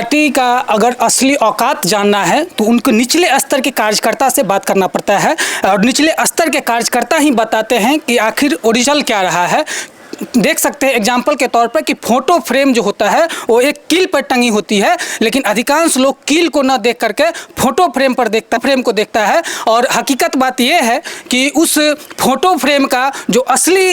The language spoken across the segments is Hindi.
पार्टी का अगर असली औकात जानना है तो उनको निचले स्तर के कार्यकर्ता से बात करना पड़ता है और निचले स्तर के कार्यकर्ता ही बताते हैं कि आखिर ओरिजिनल क्या रहा है। देख सकते हैं एग्जाम्पल के तौर पर कि फोटो फ्रेम जो होता है वो एक कील पर टंगी होती है, लेकिन अधिकांश लोग कील को न देख करके फोटो फ्रेम को देखता है। और हकीकत बात यह है कि उस फोटो फ्रेम का जो असली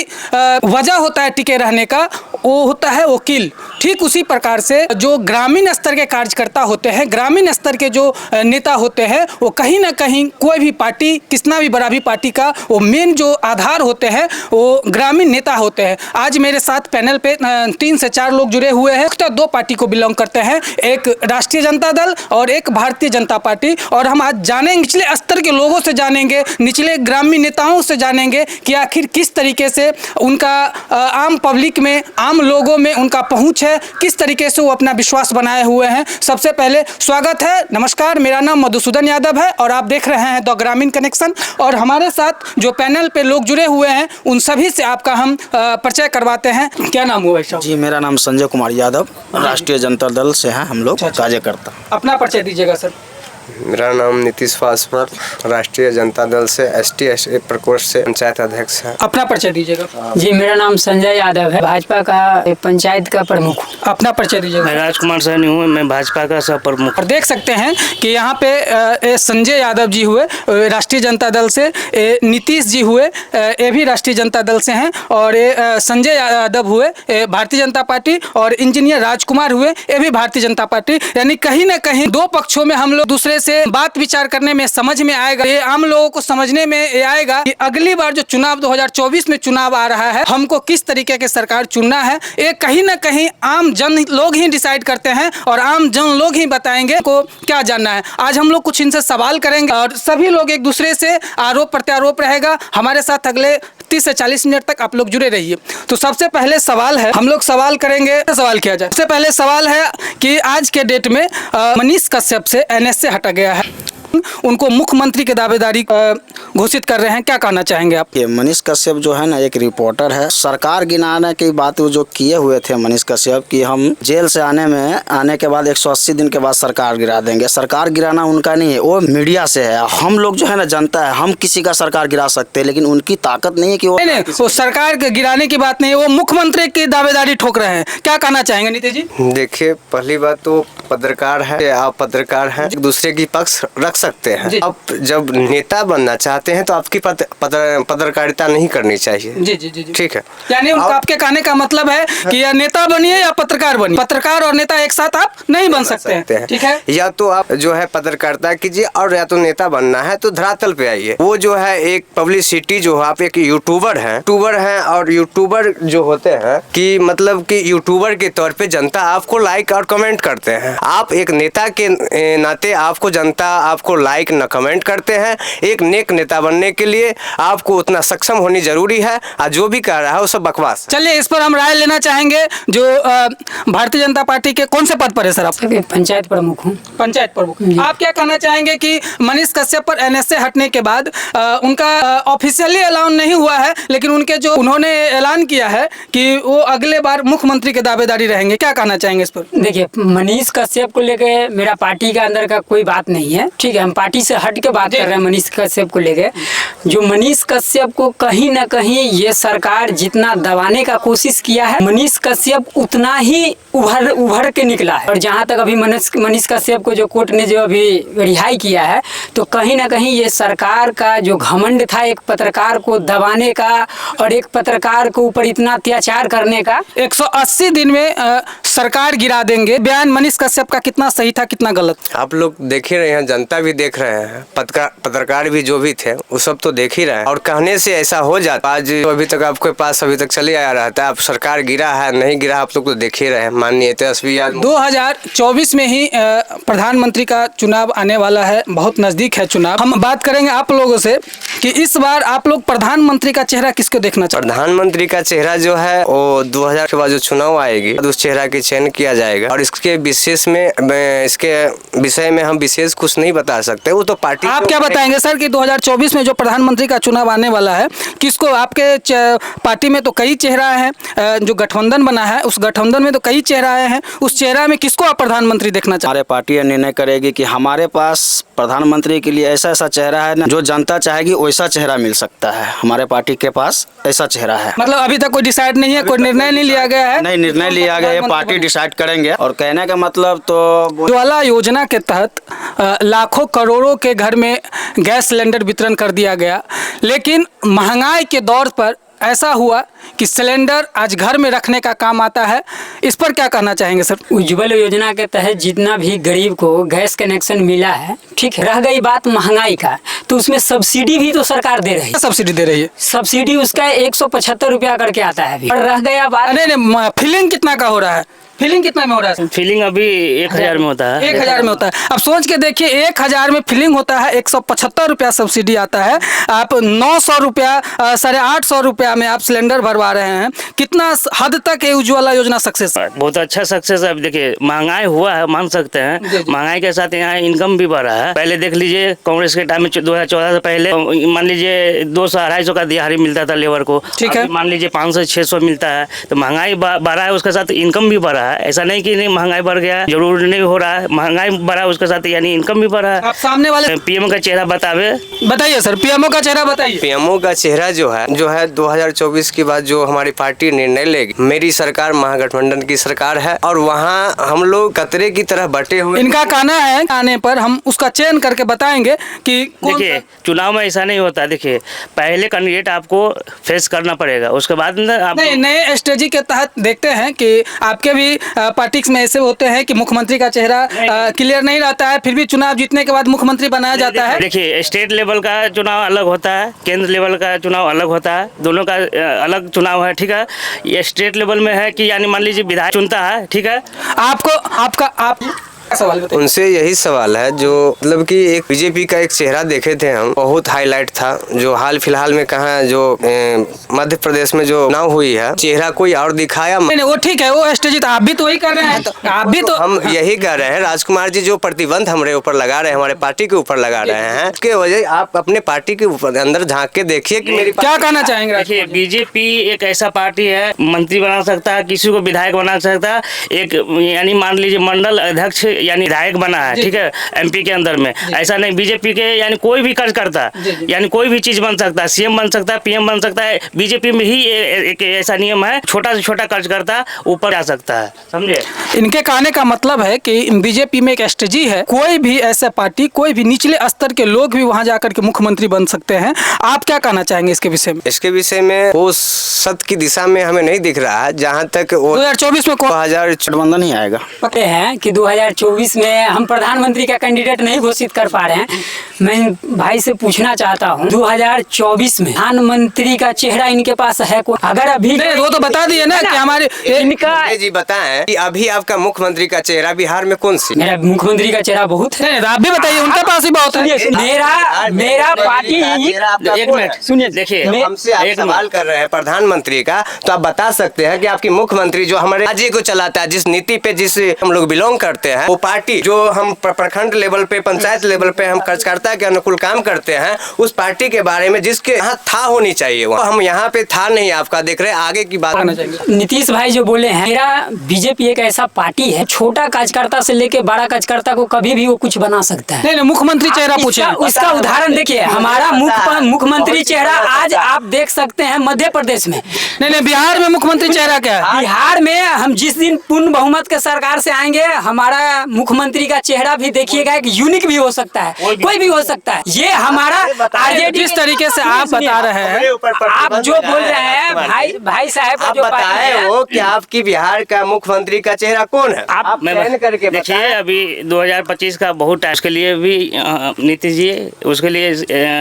वजह होता है टिके रहने का वो होता है वो कील। ठीक उसी प्रकार से जो ग्रामीण स्तर के कार्यकर्ता होते हैं, ग्रामीण स्तर के जो नेता होते हैं, वो कहीं ना कहीं कोई भी पार्टी, कितना भी बड़ा भी पार्टी का वो मेन जो आधार होते हैं वो ग्रामीण नेता होते हैं। आज मेरे साथ पैनल पे 3 से 4 लोग जुड़े हुए हैं। तो 2 पार्टी को बिलोंग करते हैं, एक राष्ट्रीय जनता दल और एक भारतीय जनता पार्टी। और हम आज जानेंगे, निचले स्तर के लोगों से जानेंगे, निचले ग्रामीण नेताओं से जानेंगे कि आखिर किस तरीके से उनका आम पब्लिक में, आम लोगों में उनका पहुंच है, किस तरीके से वो अपना विश्वास बनाए हुए हैं। सबसे पहले स्वागत है, नमस्कार, मेरा नाम मधुसूदन यादव है और आप देख रहे हैं द ग्रामीण कनेक्शन। और हमारे साथ जो पैनल पे लोग जुड़े हुए हैं उन सभी से आपका हम परिचय करवाते हैं। क्या नाम हुआ भाई? जी, मेरा नाम संजय कुमार यादव, राष्ट्रीय जनता दल से हैं हम लोग कार्यकर्ता। अपना परिचय दीजिएगा सर। मेरा नाम नीतीश पासवान, राष्ट्रीय जनता दल से ST प्रकोष्ठ से पंचायत अध्यक्ष है। अपना परिचय दीजिएगा। जी, मेरा नाम संजय यादव है, भाजपा का पंचायत का प्रमुख। अपना परिचय दीजिएगा। मैं राजकुमार सैनी हूँ, मैं भाजपा का सह प्रमुख। और देख सकते हैं कि यहाँ पे संजय यादव जी हुए राष्ट्रीय जनता दल से, नीतीश जी हुए ये भी राष्ट्रीय जनता दल से हैं, और संजय यादव हुए भारतीय जनता पार्टी, और इंजीनियर राजकुमार हुए ये भी भारतीय जनता पार्टी। यानी कहीं ना कहीं 2 पक्षों में हम लोग दूसरे से बात विचार करने में समझ में आएगा, ये आम लोगों को समझने में ये आएगा कि अगली बार जो चुनाव 2024 में चुनाव आ रहा है, हमको किस तरीके की सरकार चुनना है, ये कहीं ना कहीं आम जन लोग ही डिसाइड करते हैं और आम जन लोग ही बताएंगे को क्या जानना है। आज हम लोग कुछ इनसे सवाल करेंगे और सभी लोग एक दूसरे से आरोप प्रत्यारोप रहेगा। हमारे साथ अगले 30 से 40 मिनट तक आप लोग जुड़े रहिए। तो सबसे पहले सवाल है, हम लोग सवाल करेंगे, सवाल किया जाए। सबसे पहले सवाल है कि आज के डेट में मनीष कश्यप से NS से हटा गया है, उनको मुख्यमंत्री की दावेदारी घोषित कर रहे हैं, क्या कहना चाहेंगे आप? ये मनीष कश्यप जो है ना, एक रिपोर्टर है। सरकार गिराने की बात वो जो किए हुए थे मनीष कश्यप कि हम जेल से आने के बाद 180 दिन के बाद सरकार गिरा देंगे। सरकार गिराना उनका नहीं है, वो मीडिया से है। हम लोग जो है ना जनता है, हम किसी का सरकार गिरा सकते हैं, लेकिन उनकी ताकत नहीं है कि वो सरकार गिराने की बात नहीं है, वो मुख्यमंत्री की दावेदारी ठोक रहे हैं। क्या कहना चाहेंगे नीतीश जी? देखिए, पहली बात तो पत्रकार है, आप पत्रकार हैं, एक दूसरे की पक्ष रख सकते हैं। आप जब नेता बनना चाहते हैं तो आपकी पत्रकारिता नहीं करनी चाहिए। जी जी जी, जी। ठीक है, यानी आपके कहने का मतलब है कि या नेता बनिए या पत्रकार बनिए, पत्रकार और नेता एक साथ आप नहीं बन सकते हैं। ठीक है, या तो आप जो है पत्रकारिता कीजिए और या तो नेता बनना है तो धरातल पे आइए। वो जो है एक पब्लिसिटी, जो आप एक यूट्यूबर हैं और यूट्यूबर जो होते हैं कि मतलब कि यूट्यूबर के तौर पे जनता आपको लाइक और कमेंट करते हैं। आप एक नेता के नाते आपको जनता आपको लाइक न कमेंट करते हैं। एक नेक नेता बनने के लिए आपको उतना सक्षम होनी जरूरी है, और जो भी कह रहा है वो सब बकवास। चलिए इस पर हम राय लेना चाहेंगे। जो भारतीय जनता पार्टी के कौन से पद पर है सर आप? पंचायत प्रमुख हूँ। पंचायत प्रमुख। आप क्या कहना चाहेंगे कि मनीष कश्यप पर NS से हटने के बाद उनका ऑफिशियली ऐलान नहीं हुआ है, लेकिन उनके जो उन्होंने ऐलान किया है कि वो अगले बार मुख्यमंत्री के दावेदारी रहेंगे, क्या कहना चाहेंगे इस पर? देखिए, मनीष कश्यप को लेके मेरा पार्टी के अंदर का कोई बात नहीं है, ठीक है। हम पार्टी से हट के बात कर रहे हैं मनीष कश्यप को लेके। जो मनीष कश्यप को कहीं ना कहीं ये सरकार जितना दबाने का कोशिश किया है, मनीष कश्यप उतना ही उभर के निकला है। और जहाँ तक अभी मनीष कश्यप को जो कोर्ट ने जो अभी रिहाई किया है, तो कहीं ना कहीं ये सरकार का जो घमंड था एक पत्रकार को दबाने का और एक पत्रकार को ऊपर इतना अत्याचार करने का, 180 दिन में सरकार गिरा देंगे, बयान मनीष कश्यप का कितना सही था कितना गलत? आप लोग देख ही रहे हैं, जनता भी देख रहे हैं, पत्रकार भी जो भी थे वो सब तो देख ही रहे हैं। और कहने से ऐसा हो जाता, आज अभी तक आपके पास अभी तक चले आया रहता है, आप सरकार गिरा है नहीं गिरा आप लोग तो देख ही रहे हैं। माननीय तेजस्वी यादव 2024 में ही प्रधानमंत्री का चुनाव आने वाला है, बहुत नजदीक है चुनाव। हम बात करेंगे आप लोगों से कि इस बार आप लोग प्रधानमंत्री का चेहरा किसको देखना चाहते हैं? प्रधानमंत्री का चेहरा जो है वो 2000 के बाद जो चुनाव आएगी उस चेहरा की चयन किया जाएगा। और इसके विशेष में इसके विषय में हम विशेष कुछ नहीं बता बता सकते हैं, वो तो पार्टी। आप क्या बताएंगे सर कि 2024 में जो प्रधानमंत्री का चुनाव आने वाला है, किसको आपके पार्टी में तो कई चेहरा हैं, जो गठबंधन बना है उस गठबंधन में तो कई चेहराएं हैं, उस चेहरा में किसको आप प्रधानमंत्री देखना चाहते हमारे पार्टी यह निर्णय करेगी कि हमारे पास प्रधानमंत्री के लिए ऐसा ऐसा चेहरा है ना, जो जनता चाहेगी वैसा चेहरा मिल सकता है। हमारे पार्टी के पास ऐसा चेहरा है। मतलब अभी तक कोई डिसाइड नहीं है, कोई निर्णय नहीं लिया गया है? नहीं, निर्णय लिया गया है, पार्टी डिसाइड करेंगे। और कहने का मतलब तो उज्ज्वला योजना के तहत लाखों करोड़ों के घर में गैस सिलेंडर वितरण कर दिया गया, लेकिन महंगाई के दौर पर ऐसा हुआ कि सिलेंडर आज घर में रखने का काम आता है। इस पर क्या कहना चाहेंगे सर? उज्ज्वल योजना के तहत जितना भी गरीब को गैस कनेक्शन मिला है, ठीक है, रह गई बात महंगाई का, तो उसमें सब्सिडी भी तो सरकार दे रही है। सब्सिडी दे रही है? सब्सिडी उसका 175 रुपया करके आता है अभी। और रह गया बात, नहीं, फिलिंग कितना का हो रहा है? फिलिंग कितना में हो रहा है? फीलिंग अभी 1000 में होता है। 1000 में होता है। अब सोच के देखिए, 1000 में फिलिंग होता है, 175 रुपया सब्सिडी आता है, आप 900 रुपया 850 रुपया में आप सिलेंडर भरवा रहे हैं। कितना हद तक ये उज्ज्वला योजना सक्सेस है? बहुत अच्छा सक्सेस है। अब देखिए महंगाई हुआ है, मान सकते हैं, महंगाई के साथ यहाँ इनकम भी बढ़ा है। पहले देख लीजिए कांग्रेस के टाइम में 2014 से पहले मान लीजिए 200-250 का दिहाड़ी मिलता था लेबर को, ठीक है, मान लीजिए 500-600 मिलता है। तो महंगाई बढ़ा है, उसके साथ इनकम भी बढ़ा है। ऐसा नहीं कि नहीं महंगाई बढ़ गया, जरूर नहीं हो रहा है, महंगाई बढ़ा उसके साथ यानी इनकम भी बढ़ा है। आप सामने वाले पीएम का चेहरा बताइए सर, पीएमओ का चेहरा बताइए। पीएमओ का चेहरा जो है 2024 के बाद जो हमारी पार्टी निर्णय लेगी, मेरी सरकार महागठबंधन की सरकार है और वहाँ हम लोग कतरे की तरह बटे हुए। इनका कहना है आने पर हम उसका चयन करके बताएंगे कि देखिए चुनाव में ऐसा नहीं होता। देखिए पहले कैंडिडेट आपको फेस करना पड़ेगा, उसके बाद आप नहीं, नए स्ट्रेटजी के तहत देखते हैं कि आपके भी पार्टिक्स में ऐसे होते हैं कि मुख्यमंत्री का चेहरा क्लियर नहीं रहता है, फिर भी चुनाव जीतने के बाद मुख्यमंत्री बनाया जाता है। देखिए स्टेट लेवल का चुनाव अलग होता है, केंद्र लेवल का चुनाव अलग होता है, दोनों का अलग चुनाव है, ठीक है। ये स्टेट लेवल में है कि यानी मान लीजिए विधायक चुनता है, ठीक है। आप सवाल बताइए। उनसे यही सवाल है, जो मतलब कि एक बीजेपी का एक चेहरा देखे थे हम, बहुत हाईलाइट था, जो हाल फिलहाल में कहा जो मध्य प्रदेश में जो चुनाव हुई है, चेहरा कोई और दिखाया। नहीं, वो ठीक है, वो स्ट्रेटजी आप भी तो वही कर रहे हैं, आप भी तो हम यही कर रहे हैं। राजकुमार जी जो प्रतिबंध हमारे ऊपर लगा रहे हैं, हमारे पार्टी के ऊपर लगा रहे हैं, उसके वजह आप अपने पार्टी के ऊपर अंदर झांक के देखिए कि मेरी क्या कहना चाहेंगे? देखिए बीजेपी एक ऐसा पार्टी है, मंत्री बना सकता है, किसी को विधायक बना सकता है, एक यानी मान लीजिए मंडल अध्यक्ष यानी विधायक बना है, ठीक है, एमपी के अंदर में। ऐसा नहीं, बीजेपी के यानी कोई भी कार्यकर्ता यानी कोई भी चीज बन सकता है, सीएम बन सकता है, पीएम बन सकता है। बीजेपी में ही एक ऐसा नियम है, छोटा से छोटा कार्यकर्ता ऊपर जा सकता है, समझे। इनके कहने का मतलब है कि बीजेपी में एक स्ट्रेटजी है, कोई भी ऐसा पार्टी, कोई भी निचले स्तर के लोग भी वहां जाकर के मुख्यमंत्री बन सकते हैं। आप क्या कहना चाहेंगे इसके विषय में? इसके विषय में वो सत्य की दिशा में हमें नहीं दिख रहा है। जहाँ तक 2024 में 2000 गठबंधन ही आएगा। पते हैं कि 2024 में हम प्रधानमंत्री का कैंडिडेट नहीं घोषित कर पा रहे हैं। मैं भाई से पूछना चाहता हूं, 2024 में प्रधानमंत्री का चेहरा इनके पास है कौन? अगर अभी नहीं, वो तो बता दिए ना कि हमारे इनका जी बताएं कि अभी आपका मुख्यमंत्री का चेहरा बिहार में कौन सी? मेरा मुख्यमंत्री का चेहरा बहुत है। नहीं, आप भी बताइए, उनके पास ही बहुत है। मेरा पार्टी, एक मिनट सुनिए, देखिए हमसे आप सवाल कर रहे हैं प्रधानमंत्री का, तो आप बता सकते हैं कि आपकी मुख्यमंत्री जो हमारे राज्य को चलाता है, जिस नीति पे जिस हम लोग बिलोंग करते हैं, वो पार्टी जो हम प्रखंड लेवल पे, पंचायत लेवल पे हम कार्यकर्ता के अनुकूल काम करते हैं, उस पार्टी के बारे में जिसके यहाँ था होनी चाहिए, वो हम यहाँ पे था नहीं, आपका देख रहे हैं। आगे की बात नीतीश भाई जो बोले हैं, मेरा बीजेपी एक ऐसा पार्टी है, छोटा कार्यकर्ता से लेके बड़ा कार्यकर्ता को कभी भी वो कुछ बना सकता है। नहीं, मुख्यमंत्री चेहरा पूछे, उसका उदाहरण देखिए, हमारा मुख्यमंत्री चेहरा आज आप देख सकते हैं मध्य प्रदेश में। नहीं, बिहार में मुख्यमंत्री चेहरा क्या है? बिहार में हम जिस दिन पूर्ण बहुमत के सरकार से आएंगे, हमारा मुख्यमंत्री का चेहरा भी देखिएगा, एक यूनिक भी हो सकता है, कोई भी हो सकता है। ये हमारा आरजेडी, जिस तरीके से आप बता रहे हैं, आप जो बोल रहे हैं भाई साहब, आप बताए हो कि आपकी बिहार का मुख्यमंत्री का चेहरा कौन है? आप चयन करके देखिए, अभी 2025 का बहुत टाइम, उसके लिए भी नीतीश जी, उसके लिए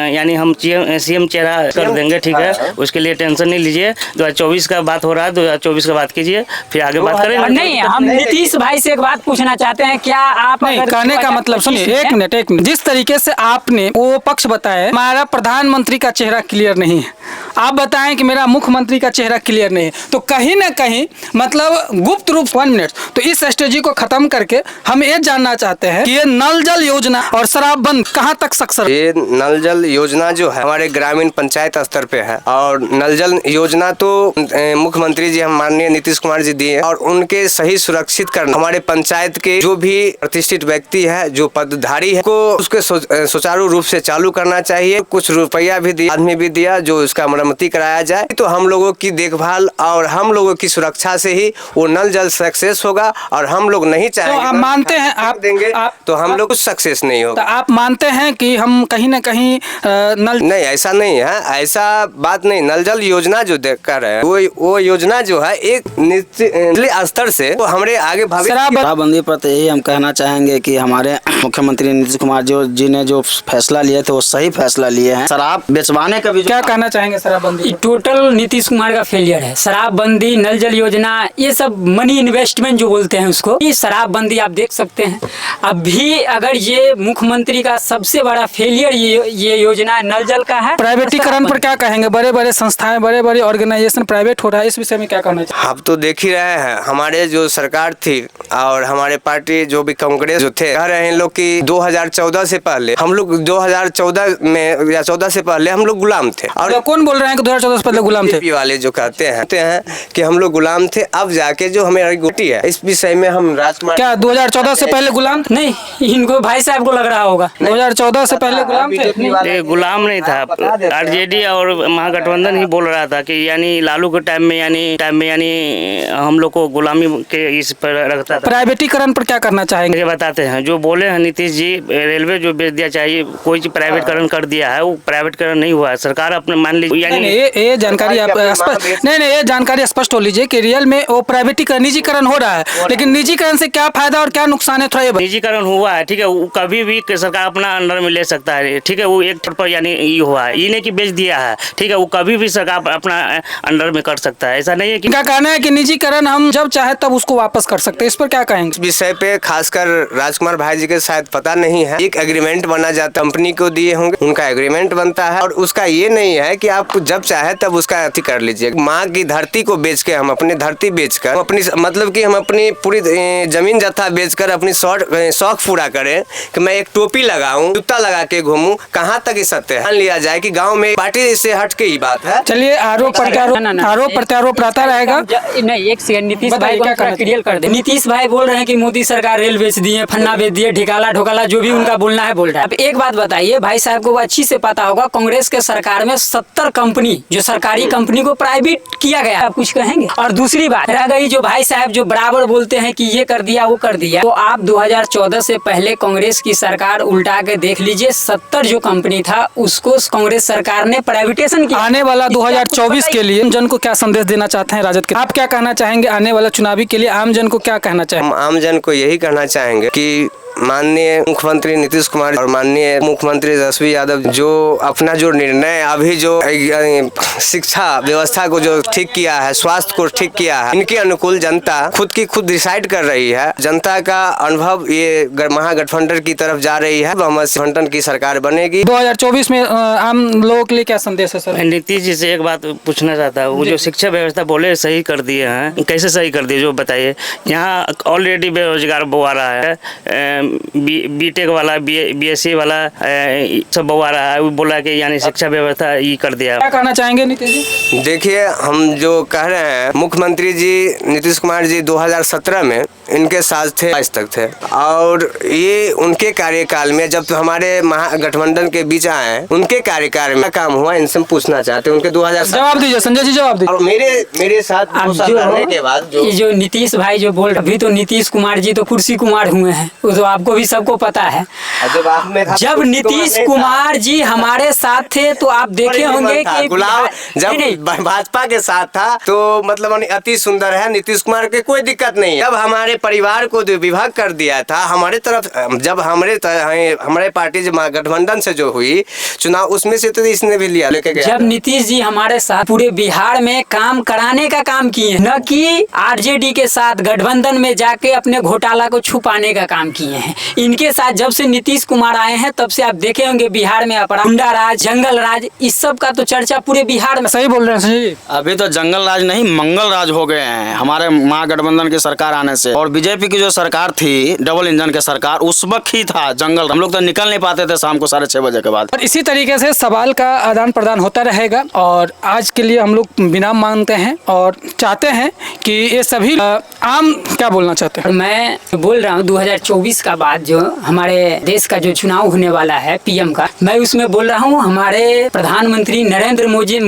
यानी हम सीएम चेहरा कर देंगे, ठीक है, उसके लिए टेंशन नहीं लीजिए। 2024 का बात हो रहा है, 2024 का बात कीजिए, फिर आगे बात करेंगे। नहीं, हम नीतीश भाई से एक बात पूछना चाहते हैं, क्या आप नहीं, कहने का मतलब सुनिए, एक मिनट, जिस तरीके से आपने वो पक्ष बताया, हमारा प्रधानमंत्री का चेहरा क्लियर नहीं है, आप बताएं कि मेरा मुख्यमंत्री का चेहरा क्लियर नहीं है, तो कहीं ना कहीं मतलब गुप्त रूप 1 मिनट, तो इस स्ट्रेटजी को खत्म करके हम ये जानना चाहते हैं कि ये नल जल योजना और शराबबंद कहाँ तक सक्सेस। ये नल जल योजना जो है हमारे ग्रामीण पंचायत स्तर पे है, और नल जल योजना तो मुख्यमंत्री जी हम माननीय नीतीश कुमार जी दिए, और उनके सही सुरक्षित करना हमारे पंचायत के जो भी प्रतिष्ठित व्यक्ति है, जो पदधारी है, को उसके सुचारू रूप से चालू करना चाहिए। कुछ रुपया भी दिया, आदमी भी दिया, जो उसका मरम्मती कराया जाए, तो हम लोगों की देखभाल और हम लोगों की सुरक्षा से ही वो नल जल सक्सेस होगा। और हम लोग नहीं चाहेंगे, तो आप मानते हैं आप देंगे तो हम लोग कुछ सक्सेस नहीं होगा। तो आप मानते हैं कि हम कहीं ना कहीं नल नहीं, ऐसा नहीं है, ऐसा बात नहीं। नल जल योजना जो कर रहे हैं वो योजना जो है एक निचले स्तर से तो हमारे आगे शराबबंदी पर तो यही हम कहना चाहेंगे कि हमारे मुख्यमंत्री नीतीश कुमार जी ने जो फैसला लिए थे वो सही फैसला लिए हैं। शराब बेचवाने का भी क्या कहना चाहेंगे शराबबंदी? टोटल नीतीश कुमार का फेलियर है। शराबबंदी, नल जल योजना, ये सब मनी इन्वेस्टमेंट जो बोलते हैं उसको, ये शराबबंदी आप देख सकते हैं। अभी अगर ये मुख्यमंत्री का सबसे बड़ा फेलियर ये योजना नल जल का है। प्राइवेटीकरण पर क्या कहेंगे? बड़े बड़े संस्थाएं, बड़े बड़े ऑर्गेनाइजेशन प्राइवेट हो रहा है, इस विषय में क्या कहना चाहिए? आप तो देख ही रहे हैं, हमारे जो सरकार थी और हमारे पार्टी जो भी कांग्रेस जो थे, कह रहे हैं लोग कि 2014 से पहले हम लोग 2014 में या 14 से पहले हम लोग गुलाम थे। और कौन बोल रहे हैं कि 2014 से पहले गुलाम थे? वाले जो कहते हैं कि हम लोग गुलाम थे, अब जाके जो हमें गोटी है इस विषय में हम राजकुमार। क्या 2014 से पहले गुलाम? नहीं, इनको भाई साहब को लग रहा होगा 2014 से पहले गुलाम थे। गुलाम नहीं था, आरजेडी और महागठबंधन ही बोल रहा था कि यानी लालू के टाइम में यानी हम लोग को गुलामी के इस पर रखता था। प्राइवेटीकरण पर क्या करना चाहेंगे? ये बताते हैं, जो बोले हैं नीतीश जी, रेलवे जो बेच दिया चाहिए, कोई चीज प्राइवेटकरण कर दिया है, वो प्राइवेटकरण नहीं हुआ है। सरकार अपने मान लीजिए यानी ये जानकारी आप ये जानकारी स्पष्ट हो लीजिए कि रियल में वो प्राइवेटीकरण, निजीकरण हो रहा है, लेकिन निजीकरण से क्या फायदा और क्या नुकसान है, थोड़ा ये निजीकरण हुआ है, ठीक है, वो कभी भी सरकार अपना अंडर में ले सकता है, ठीक है, वो एक तौर पर यानी ये हुआ है, ये नहीं कि बेच दिया है, ठीक है, वो कभी भी सरकार अपना अंडर में कर सकता है। ऐसा नहीं है कि क्या कहना है कि निजीकरण हम जब चाहे तब उसको वापस कर सकते हैं, इस पर क्या कहेंगे? इस विषय पे खासकर राजकुमार भाई जी के शायद पता नहीं है। एक एग्रीमेंट बना जाता, कंपनी को दिए होंगे, उनका एग्रीमेंट बनता है, और उसका ये नहीं है कि आप जब चाहे तब उसका अति कर लीजिए। माँ की धरती को बेच के हम अपनी धरती बेचकर अपनी मतलब कि हम अपनी पूरी जमीन जत्था बेचकर अपनी शौक पूरा करें कि मैं एक टोपी लगाऊं, जूता लगा के घूमूं, कहाँ तक ये सत्य है? मान लिया जाए कि गाँव में पार्टी से हट के ही बात है। चलिए, आरोप प्रत्यारोप रहता रहेगा। नहीं, एक सेकंड, नीतीश भाई को क्लियर कर दे। नीतीश भाई बोल रहे हैं कि मोदी सरकार रेल बेच दी है, फन्ना बेच दिए, ढिकाला ढोकाला जो भी उनका बोलना है बोल रहा है। अब एक बात बताइए, भाई साहब को वो अच्छी से पता होगा, कांग्रेस के सरकार में 70 कंपनी, जो सरकारी कंपनी को प्राइवेट किया गया, आप कुछ कहेंगे? और दूसरी बात रह गई, जो भाई साहब जो बराबर बोलते हैं कि ये कर दिया वो कर दिया, तो आप 2014 से पहले कांग्रेस की सरकार उल्टा के देख लीजिए, 70 जो कंपनी था उसको कांग्रेस सरकार ने प्राइवेटाइजेशन किया। आने वाला 2024 के लिए जन को क्या संदेश देना चाहते हैं राजद के? आप क्या कहना चाहेंगे आने वाला चुनावी के लिए आम जन को क्या कहना चाहेंगे? हम आम जन को यही कहना चाहेंगे कि माननीय मुख्यमंत्री नीतीश कुमार और माननीय मुख्यमंत्री तेजस्वी यादव जो अपना जो निर्णय अभी जो शिक्षा व्यवस्था को जो ठीक किया है, स्वास्थ्य को ठीक किया है, इनके अनुकूल जनता खुद डिसाइड कर रही है। जनता का अनुभव ये महागठबंधन की तरफ जा रही है, गठबंधन की सरकार बनेगी। 2024 में आम लोगों के लिए क्या संदेश है सर? मैं नीतीश जी से एक बात पूछना चाहता हूँ, वो जो शिक्षा व्यवस्था बोले सही कर दिए हैं, कैसे सही कर दिए जो बताइए? यहाँ ऑलरेडी बेरोजगार बउआ रहा है, बीटेक वाला, बीएससी वाला सब बउआ रहा है, वो बोला कि यानी शिक्षा व्यवस्था ये कर दिया। क्या कहना चाहेंगे नीतीश जी? देखिए, हम जो कह रहे हैं, मुख्यमंत्री जी नीतीश कुमार जी 2017 में इनके साथ थे, आज तक थे, और ये उनके कार्यकाल में जब हमारे महागठबंधन के बीच आए, उनके कार्यकाल में काम हुआ, इनसे हम पूछना चाहते हैं। उनके 2000 जवाब दीजिए संजय जी, जवाब दीजिए। और मेरे साथ रहने के बाद जो नीतीश भाई जो बोल, अभी तो नीतीश कुमार जी तो कुर्सी कुमार हुए हैं, वो तो आपको भी सबको पता है। जब नीतीश कुमार जी हमारे साथ थे तो आप देखे होंगे कि गुलाम जब भाजपा के साथ था तो मतलब अति सुंदर है, नीतीश कुमार के कोई दिक्कत नहीं। जब हमारे परिवार को विभाग कर दिया था हमारे तरफ, जब हमारे पार्टी जो गठबंधन से जो हुई चुनाव, उसमें से तो इसने भी लिया लेके गया। जब नीतीश जी हमारे साथ पूरे बिहार में काम कराने का काम किए, न कि आरजेडी के साथ गठबंधन में जाके अपने घोटाला को छुपाने का काम किए हैं। हैं। इनके साथ जब से नीतीश कुमार आए हैं तब से आप देखे होंगे बिहार में अपराध, गुंडा राज, जंगल राज, इस सब का तो चर्चा पूरे बिहार में। सही बोल रहे हैं संजय जी। अभी तो जंगल राज नहीं मंगल राज हो गए हैं हमारे महागठबंधन की सरकार आने से। और बीजेपी की जो सरकार थी डबल इंजन की सरकार, उस वक्त ही था जंगल, हम लोग तो निकल नहीं पाते थे शाम को 6:30 बजे के बाद। और इसी तरीके से सवाल का आदान प्रदान होता रहेगा और आज के लिए हम लोग विराम मांगते हैं और चाहते हैं कि ये सभी आम क्या बोलना चाहते हैं। मैं बोल रहा हूँ 2024 का बाद जो हमारे देश का जो चुनाव होने वाला है पीएम का, मैं उसमें बोल रहा हूँ हमारे प्रधानमंत्री नरेंद्र मोदी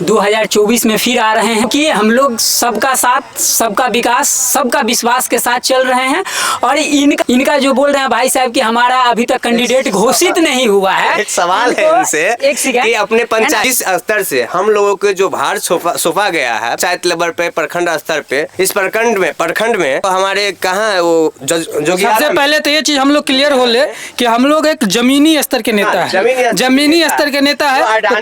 2024 में फिर आ रहे हैं कि हम लोग सबका साथ, सबका विकास, सबका विश्वास के साथ चल रहे हैं। और इनका जो बोल रहे हैं भाई साहब कि हमारा अभी तक कैंडिडेट घोषित नहीं हुआ है। एक सवाल है इनसे कि अपने पंचायत स्तर से हम लोगों को जो भार सौंपा गया है पंचायत लेवल पे, प्रखंड स्तर पे, इस प्रखंड में तो हमारे कहाँ वो सबसे पहले तो ये चीज हम लोग क्लियर हो ले कि हम लोग एक जमीनी स्तर के नेता है, जमीनी स्तर के नेता है, तो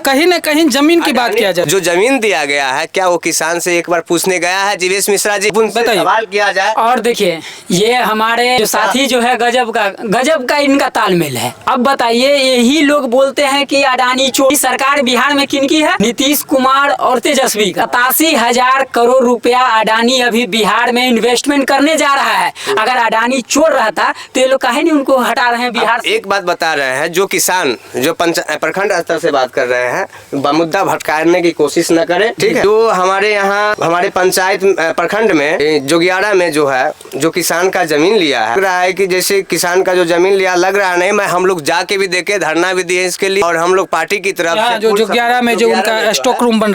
कहीं न कहीं जमीन की बात किया जाए। जो जमीन दिया गया है क्या वो किसान से एक बार पूछने गया है जीवेश मिश्रा जी, बताइए सवाल किया जाए। और देखिए ये हमारे जो साथी जो है गजब का इनका तालमेल है। अब बताइए यही लोग बोलते हैं कि अडानी चोरी सरकार बिहार में किनकी है? नीतीश कुमार और तेजस्वी का। 87,000 करोड़ रुपया अडानी अभी बिहार में इन्वेस्टमेंट करने जा रहा है। अगर अडानी चोर रहता तो ये लोग काहे नहीं उनको हटा रहे हैं बिहार से? एक बात बता रहे हैं, जो किसान जो प्रखंड स्तर से बात कर रहे हैं मुद्दा भटकाने की कोशिश न करें, ठीक है। जो हमारे यहाँ हमारे पंचायत प्रखंड में जोगियाड़ा में जो है जो किसान का जमीन लिया है, लग रहा है कि जैसे किसान का जो जमीन लिया लग रहा नहीं। मैं हम लोग जाके भी देखे, धरना भी दिए इसके लिए। और हम लोग पार्टी की तरफ से जो जोगियाड़ा में जो उनका स्टॉक रूम बन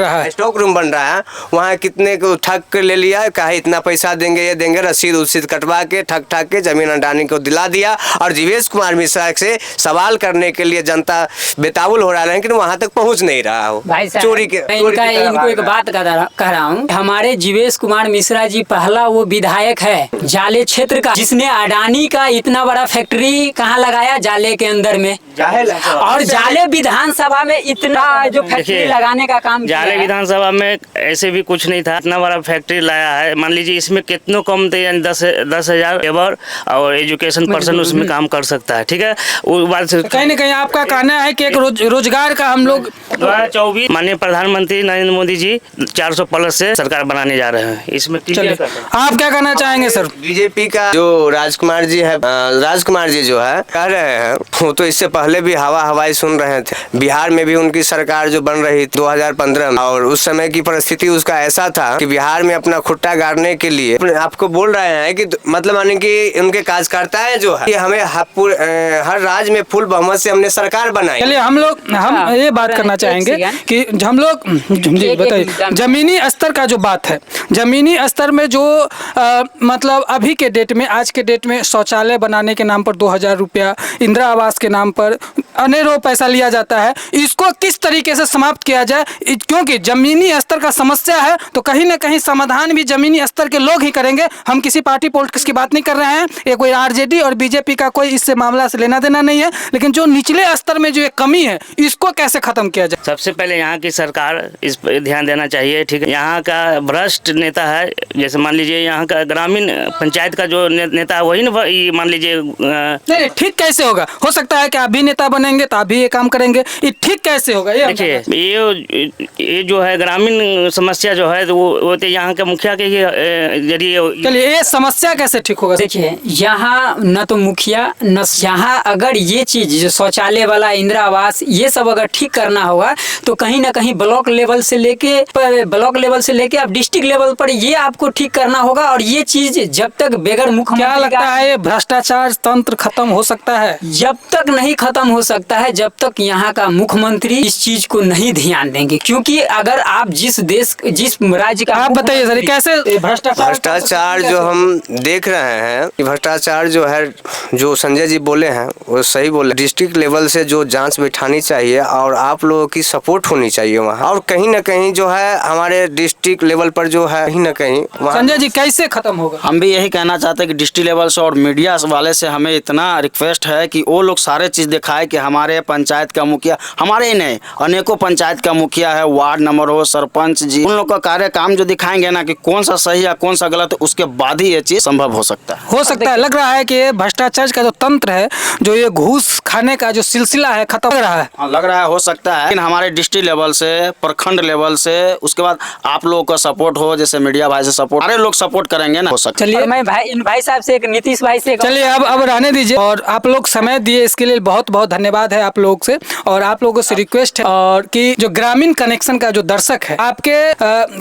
रहा है, वहाँ कितने को ठग के ले लिया, कहा इतना पैसा देंगे, ये देंगे, रसीद कटवा के ठग के जमीन अडानी को दिला दिया। और जीवेश कुमार मिश्रा से सवाल करने के लिए जनता बेताबुल हो रहा है, लेकिन वहाँ तक पहुँच नहीं रहा हो। भाई साहब चोरी के इनको एक बात कह रहा हूँ, हमारे जीवेश कुमार मिश्रा जी पहला वो विधायक है जाले क्षेत्र का जिसने अडानी का इतना बड़ा फैक्ट्री कहाँ लगाया, जाले के अंदर में। और जाले विधानसभा में इतना जो फैक्ट्री लगाने का काम जाले विधानसभा में ऐसे भी कुछ नहीं था, इतना बड़ा फैक्ट्री लाया है। मान लीजिए इसमें कितनों कम थे, यानी 10,000 लेबर और एजुकेशन पर्सन उसमें काम कर सकता है, ठीक है। वो बात कहीं न कहीं आपका कहना है कि एक रोजगार का हम लोग 2024 माननीय प्रधानमंत्री नरेंद्र मोदी जी 400+ से सरकार बनाने जा रहे हैं। इसमें आप क्या कहना चाहेंगे सर? बीजेपी का जो राजकुमार जी जो है कह रहे हैं, वो तो इससे पहले भी हवाई सुन रहे थे। बिहार में भी उनकी सरकार जो बन रही 2015 में, और उस समय की परिस्थिति उसका ऐसा था कि बिहार में अपना खुट्टा गाड़ने के लिए आपको बोल रहे हैं कि मतलब माने कि उनके कार्यकर्ता है जो है कि हमें हर राज्य में फुल बहुमत से हमने सरकार बनाई। चलिए हम ये बात करना चाहेंगे कि हम लोग बताइए जमीनी स्तर का जो बात है, जमीनी स्तर में जो मतलब अभी के डेट में, आज के डेट में शौचालय बनाने के नाम पर 2,000 रुपया, इंदिरा आवास के नाम पर अनेरों पैसा लिया जाता है, इसको किस तरीके से समाप्त किया जाए? क्योंकि जमीनी स्तर का समस्या है तो कहीं ना कहीं समाधान भी जमीनी स्तर के लोग ही करेंगे। हम किसी पार्टी पॉलिटिक्स की बात नहीं कर रहे हैं, ये कोई आरजेडी और बीजेपी का कोई इससे मामला से लेना देना नहीं है, लेकिन जो निचले स्तर में जो एक कमी है इसको कैसे खत्म किया जाए? सबसे पहले यहाँ की सरकार इस पर ध्यान देना चाहिए, ठीक है। यहाँ का भ्रष्ट नेता है, जैसे मान लीजिए यहाँ का ग्रामीण पंचायत का जो नेता है वही ना, मान लीजिए नहीं ठीक कैसे होगा? हो सकता है कि आप भी नेता बनेंगे तो आप भी ये काम करेंगे, ये ठीक कैसे होगा? देखिए ये जो है ग्रामीण समस्या जो है वो तो यहाँ के मुखिया के ही जरिए। चलिए ये समस्या कैसे ठीक होगा? देखिए यहाँ न तो मुखिया न यहाँ, अगर ये चीज जो शौचालय वाला, इंदिरा आवास, ये सब अगर ठीक करना होगा तो कहीं ना कहीं ब्लॉक लेवल से लेके अब डिस्ट्रिक्ट लेवल पर ये आपको ठीक करना होगा। और ये चीज जब तक बगैर मुख्यमंत्री, क्या लगता है ये भ्रष्टाचार तंत्र खत्म हो सकता है? जब तक नहीं खत्म हो सकता है जब तक यहाँ का मुख्यमंत्री इस चीज को नहीं ध्यान देंगे। क्योंकि अगर आप जिस राज्य का, आप बताइए सर कैसे भ्रष्टाचार जो हम देख रहे हैं, भ्रष्टाचार जो है जो संजय जी बोले हैं वो सही बोले। डिस्ट्रिक्ट लेवल से जो जांच बिठानी चाहिए और आप लोगों की सपोर्ट होनी चाहिए वहाँ, और कहीं ना कहीं जो है हमारे डिस्ट्रिक्ट लेवल पर जो है कहीं ना कहीं संजय जी कैसे खत्म होगा? हम भी यही कहना चाहते हैं कि डिस्ट्रिक्ट लेवल से और मीडिया वाले से हमें इतना रिक्वेस्ट है कि वो लोग सारे चीज़ दिखाए कि हमारे पंचायत का मुखिया, हमारे ही नहीं अनेकों पंचायत का मुखिया है, वार्ड नंबर हो, सरपंच जी, उन लोग का कार्य काम जो दिखाएंगे ना कि कौन सा सही है कौन सा गलत, उसके बाद ही ये चीज़ संभव हो सकता है। लग रहा है कि ये भ्रष्टाचार का जो तंत्र है, जो ये घूस खाने का जो सिलसिला है, खत्म लग रहा है। हाँ, लग रहा है, हो सकता है। लेकिन हमारे डिस्ट्रिक्ट लेवल से, प्रखंड लेवल से, उसके बाद आप लोगों का सपोर्ट हो, जैसे मीडिया भाई से सपोर्ट, सारे लोग सपोर्ट करेंगे ना, हो सकता है। चलिए मैं भाई साहब से, एक नीतीश भाई से, चलिए अब रहने दीजिए। और आप लोग समय दिए इसके लिए बहुत बहुत धन्यवाद है आप लोग से। और आप लोगों से रिक्वेस्ट है और कि जो ग्रामीण कनेक्शन का जो दर्शक है, आपके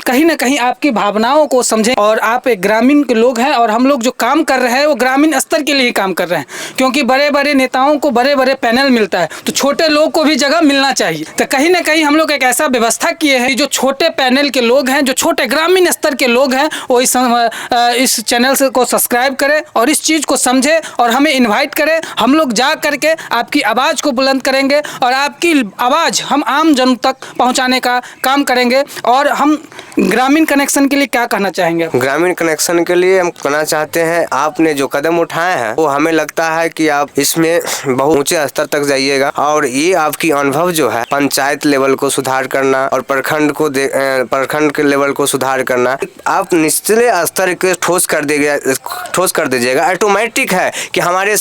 कहीं ना कहीं आपकी भावनाओं को समझें। और आप एक ग्रामीण के लोग हैं और हम लोग जो काम कर रहे हैं वो ग्रामीण स्तर के लिए ही काम कर रहे हैं, क्योंकि बड़े बड़े नेताओं को बड़े बड़े पैनल मिलता है, तो छोटे लोग को भी जगह मिलना चाहिए। तो कहीं ना कहीं हम लोग एक ऐसा व्यवस्था किए हैं, जो छोटे पैनल के लोग हैं, जो छोटे ग्रामीण स्तर के लोग हैं, वो इस चैनल से को सब्सक्राइब करें और इस चीज़ को समझे और हमें इनवाइट करें। हम लोग जा करके आपकी आवाज़ को बुलंद करेंगे और आपकी आवाज़ हम आम जन तक पहुंचाने का काम करेंगे। और हम ग्रामीण कनेक्शन के लिए क्या कहना चाहेंगे? ग्रामीण कनेक्शन के लिए हम कहना चाहते हैं, आपने जो कदम उठाए हैं वो हमें लगता है कि आप इसमें बहुत ऊंचे स्तर तक जाइएगा। और ये आपकी अनुभव जो है पंचायत लेवल को सुधार करना और प्रखंड के लेवल को सुधार करना, आप निचले स्तर के ठोस कर दीजिएगा। ऑटोमेटिक है कि हमारे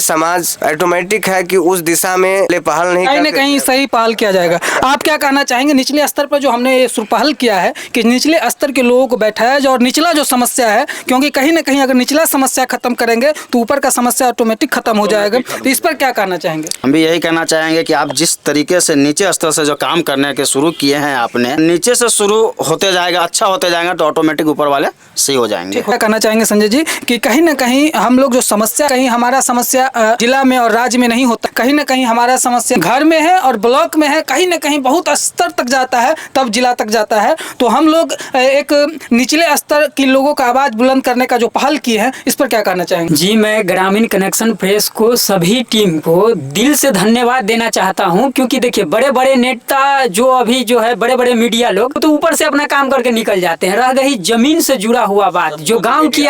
समाज ऑटोमेटिक है कि उस दिशा में पहल नहीं, कहीं ना कहीं सही पहल किया जाएगा। आप क्या कहना चाहेंगे निचले स्तर पर जो हमने ये पहल किया है कि निचले स्तर के लोगों को बैठाया जाए और निचला जो समस्या है, क्योंकि कहीं ना कहीं अगर निचला समस्या खत्म करेंगे तो ऊपर का समस्या ऑटोमेटिक खत्म हो जाएगा। तो इस पर क्या कहना चाहेंगे? हम भी यही कहना चाहेंगे कि आप जिस तरीके से नीचे स्तर से जो काम करने के शुरू किए हैं, आपने नीचे से शुरू होते जाएगा, अच्छा होते जाएगा तो ऑटोमेटिक ऊपर वाले सही हो जाएंगे। क्या कहना चाहेंगे संजय जी कि कहीं ना कहीं हम लोग जो समस्या, कहीं हमारा समस्या जिला में और राज्य में नहीं होता, कहीं ना कहीं हमारा समस्या घर में है और ब्लॉक में है, कहीं ना कहीं बहुत स्तर तक जाता है, तब जिला तक जाता है। तो हम लोग एक निचले स्तर के लोगों का आवाज बुलंद करने का जो पहल की है, इस पर क्या कहना चाहेंगे? जी, मैं ग्रामीण कनेक्शन प्रेस को, सभी टीम को दिल से धन्यवाद देना चाहता हूं, क्योंकि देखिए बड़े बड़े नेता जो अभी जो है, बड़े बड़े मीडिया लोग तो ऊपर से अपना काम करके निकल जाते हैं। रह गई जमीन से जुड़ा हुआ बात, जो गांव की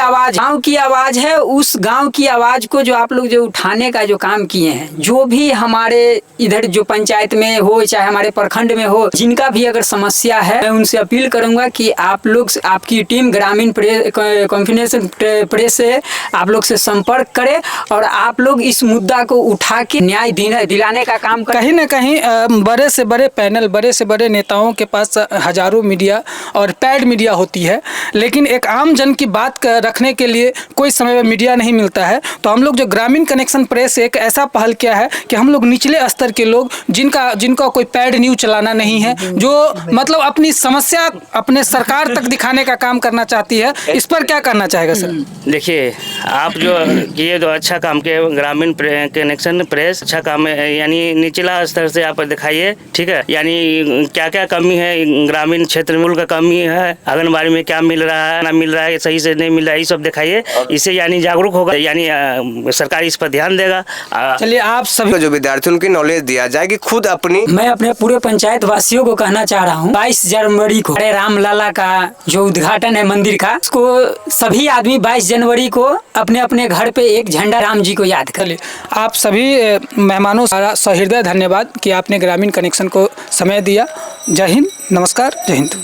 आवाज है, उस गांव की आवाज को जो आप लोग जो उठाने का जो काम किए हैं, जो भी हमारे इधर जो पंचायत में हो चाहे हमारे प्रखंड में हो, जिनका भी अगर समस्या है, मैं उनसे अपील करूंगा कि आप लोग, आपकी टीम ग्रामीण कॉन्फिडेंशियल प्रेस से आप लोग से संपर्क करें और आप लोग इस मुद्दा को उठा के न्याय दिलाने का काम करें। कहीं ना कहीं बड़े से बड़े पैनल, बड़े से बड़े नेताओं के पास हजारों मीडिया और पैड मीडिया होती है, लेकिन एक आम जन की बात रखने के लिए कोई समय में मीडिया नहीं मिलता है। तो हम लोग जो ग्रामीण कनेक्शन प्रेस एक ऐसा पहल किया है कि हम लोग निचले स्तर के लोग, जिनका कोई पैड न्यूज चलाना नहीं है, जो मतलब अपनी समस्या अपने सरकार तक दिखाने का काम करना चाहती है, इस पर क्या करना चाहेगा सर? देखिए, आप जो किए तो अच्छा काम किए, ग्रामीण कनेक्शन प्रेस अच्छा काम है, यानी निचला स्तर से आप दिखाइए, ठीक है। यानी क्या क्या कमी है ग्रामीण क्षेत्र में, का कमी है, आंगनबाड़ी में क्या मिल रहा है, ना मिल रहा है, सही से नहीं मिल रहा है, ये सब दिखाइए। इससे यानी जागरूक होगा, यानी सरकार इस पर ध्यान देगा। चलिए, आप सभी जो विद्यार्थियों की नॉलेज दिया जाए कि खुद अपनी, मैं अपने पूरे पंचायत वासियों को कहना चाह रहा हूँ, 22 जनवरी को राम लला का जो उद्घाटन है मंदिर का, उसको सभी आदमी 22 जनवरी को अपने अपने घर पे एक झंडा राम जी को याद कर ले। आप सभी मेहमानों का सहृदय धन्यवाद कि आपने ग्रामीण कनेक्शन को समय दिया। जय हिंद, नमस्कार, जय हिंद।